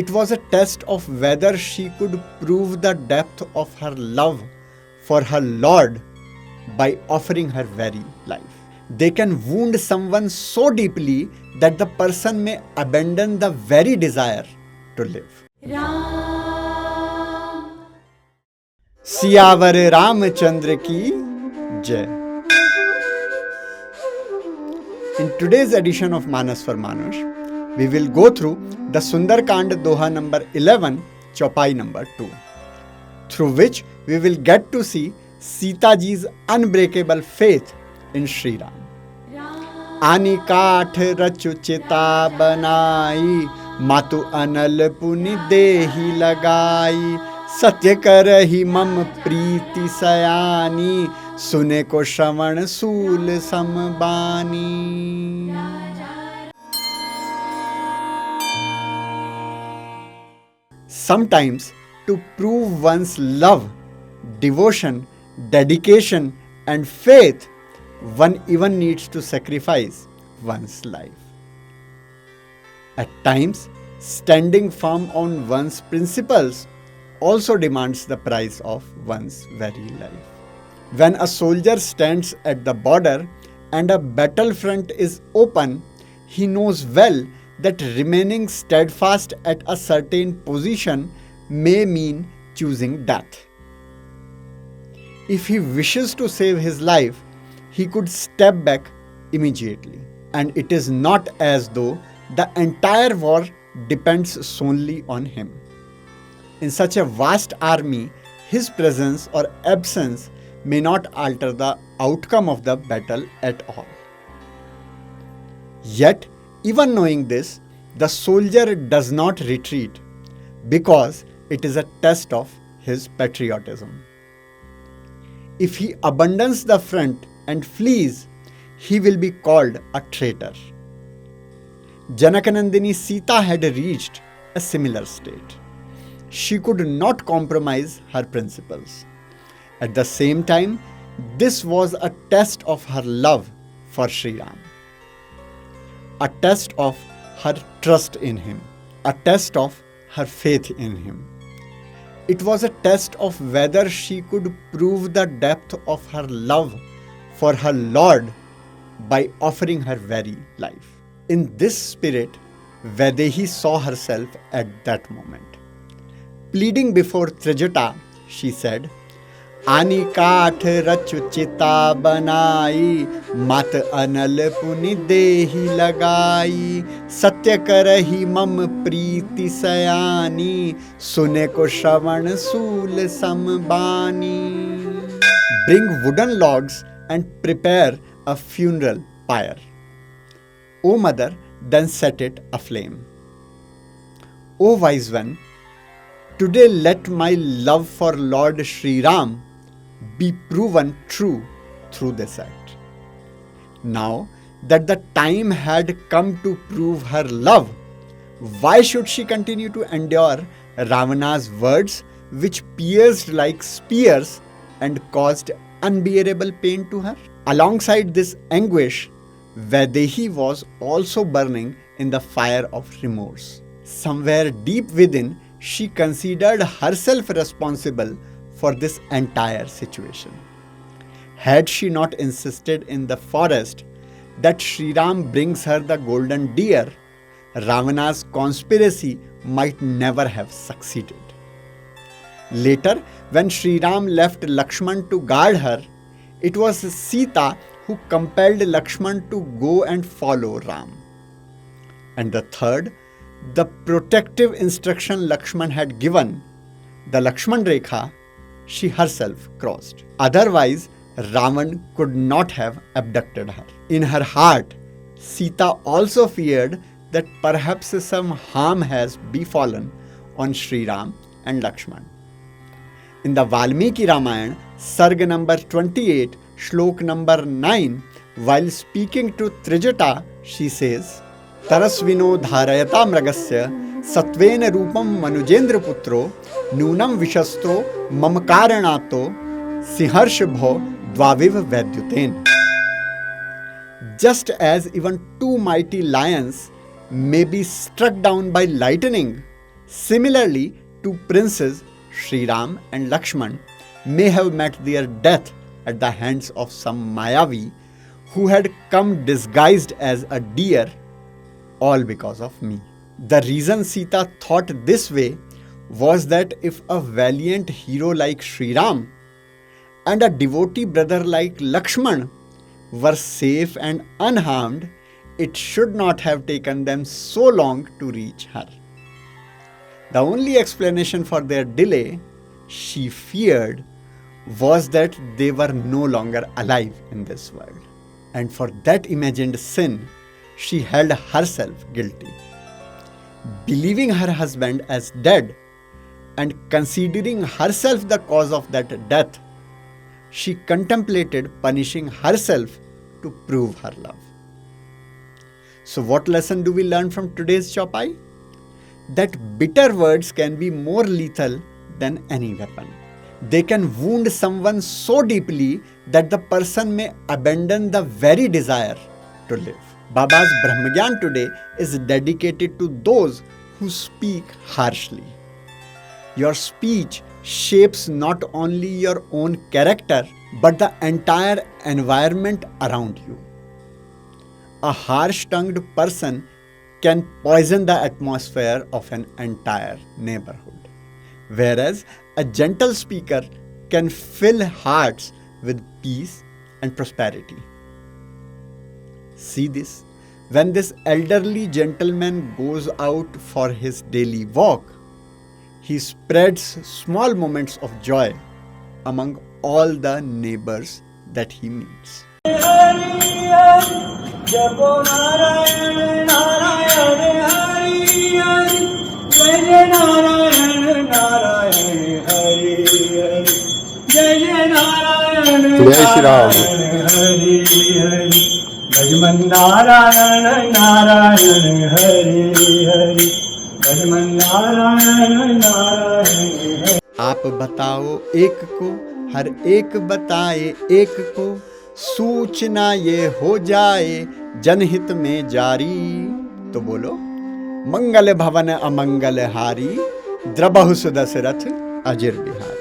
It was a test of whether she could prove the depth of her love for her Lord by offering her very life. They can wound someone so deeply that the person may abandon the very desire to live. Siyavar Ramchandra की जय. In today's edition of Manas for Manush, we will go through the Sundarkand Doha number 11, Chaupai number 2, through which we will get to see Seeta ji's unbreakable faith in Shriram. आनी काठ रचु चिता बनाई, मातु अनल पुनि देहि लगाई, सत्य करहि मम प्रीति सयानी, सुने को श्रवण सूल समबानी. Sometimes, to prove one's love, devotion, dedication, and faith, one even needs to sacrifice one's life. At times, standing firm on one's principles also demands the price of one's very life. When a soldier stands at the border and a battlefront is open, he knows well that remaining steadfast at a certain position may mean choosing death. If he wishes to save his life, he could step back immediately. And it is not as though the entire war depends solely on him. In such a vast army, his presence or absence may not alter the outcome of the battle at all. Yet, even knowing this, the soldier does not retreat because it is a test of his patriotism. If he abandons the front and flees, he will be called a traitor. Janakanandini Seeta had reached a similar state. She could not compromise her principles. At the same time, this was a test of her love for Shriram, a test of her trust in him, a test of her faith in him. It was a test of whether she could prove the depth of her love for her Lord by offering her very life. In this spirit, Vaidehi saw herself at that moment. Pleading before Trijata, she said, आनी काठ रचु चिता बनाई, मत अनल पुनि देहि लगाई, सत्य करहि मम प्रीति सयानी, सुने को श्रवण सूल समबानी. Bring wooden logs and prepare a funeral pyre. O mother, then set it aflame. O wise one, today let my love for Lord Shriram be proven true through this act. Now that the time had come to prove her love, why should she continue to endure Ravana's words which pierced like spears and caused unbearable pain to her? Alongside this anguish, Vaidehi was also burning in the fire of remorse. Somewhere deep within, she considered herself responsible for this entire situation. Had she not insisted in the forest that Shriram brings her the golden deer, Ravana's conspiracy might never have succeeded. Later, when Shriram left Lakshman to guard her, it was Seeta who compelled Lakshman to go and follow Ram. And the third, the protective instruction Lakshman had given, the Lakshman Rekha, she herself crossed. Otherwise, Ravan could not have abducted her. In her heart, Seeta also feared that perhaps some harm has befallen on Shriram and Lakshman. In the Valmiki Ramayana, Sarg number 28, Shlok number 9, while speaking to Trijata, she says, Tarasvino dharayata mragasya satven rupam manujendra putro nunam vishastro mamakaranato siharshabho dvaviv vadyuten. Just as even two mighty lions may be struck down by lightning, Similarly, two princes, Shriram and Lakshman, may have met their death at the hands of some Mayavi who had come disguised as a deer, all because of me. The reason Seeta thought this way was that if a valiant hero like Shriram and a devotee brother like Lakshman were safe and unharmed, it should not have taken them so long to reach her. The only explanation for their delay, she feared, was that they were no longer alive in this world. And for that imagined sin, she held herself guilty. Believing her husband as dead and considering herself the cause of that death, she contemplated punishing herself to prove her love. So what lesson do we learn from today's Chaupai? That bitter words can be more lethal than any weapon. They can wound someone so deeply that the person may abandon the very desire to live. Baba's Brahmagyan today is dedicated to those who speak harshly. Your speech shapes not only your own character but the entire environment around you. A harsh-tongued person can poison the atmosphere of an entire neighborhood, whereas a gentle speaker can fill hearts with peace and prosperity. See this, when this elderly gentleman goes out for his daily walk, he spreads small moments of joy among all the neighbors that he meets. जय श्री राम। भजमन नारायण नारायण हरि हरि भजमन नारायण नारायण। आप बताओ एक को, हर एक बताए एक को, सूचना ये हो जाए जनहित में जारी। तो बोलो, मंगल भवन अमंगल हारी, द्रबहु सुदशरथ अजिर बिहारी।